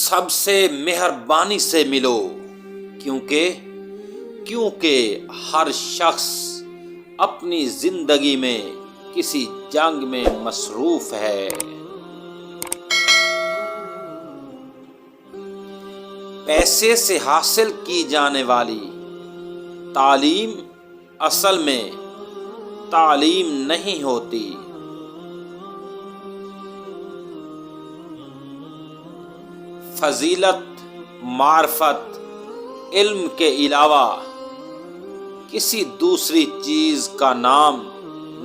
سب سے مہربانی سے ملو، کیونکہ ہر شخص اپنی زندگی میں کسی جنگ میں مصروف ہے۔ پیسے سے حاصل کی جانے والی تعلیم اصل میں تعلیم نہیں ہوتی۔ فضیلت، معرفت، علم کے علاوہ کسی دوسری چیز کا نام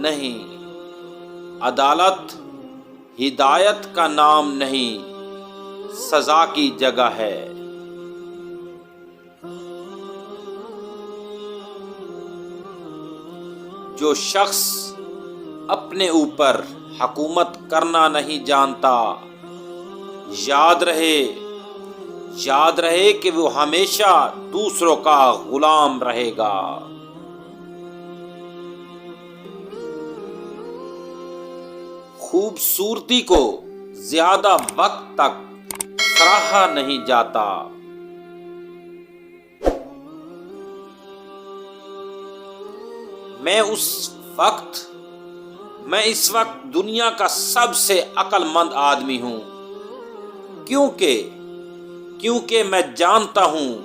نہیں۔ عدالت ہدایت کا نام نہیں، سزا کی جگہ ہے۔ جو شخص اپنے اوپر حکومت کرنا نہیں جانتا، یاد رہے کہ وہ ہمیشہ دوسروں کا غلام رہے گا۔ خوبصورتی کو زیادہ وقت تک سراہا نہیں جاتا۔ میں اس وقت دنیا کا سب سے عقل مند آدمی ہوں، کیونکہ میں جانتا ہوں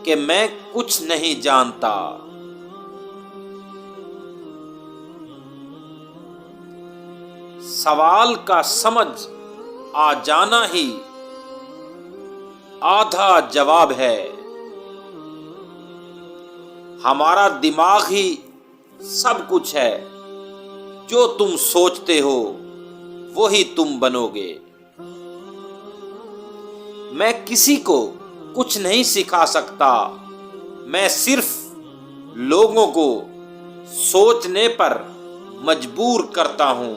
کہ میں کچھ نہیں جانتا۔ سوال کا سمجھ آ جانا ہی آدھا جواب ہے۔ ہمارا دماغ ہی سب کچھ ہے، جو تم سوچتے ہو وہی تم بنو گے۔ میں کسی کو کچھ نہیں سکھا سکتا، میں صرف لوگوں کو سوچنے پر مجبور کرتا ہوں۔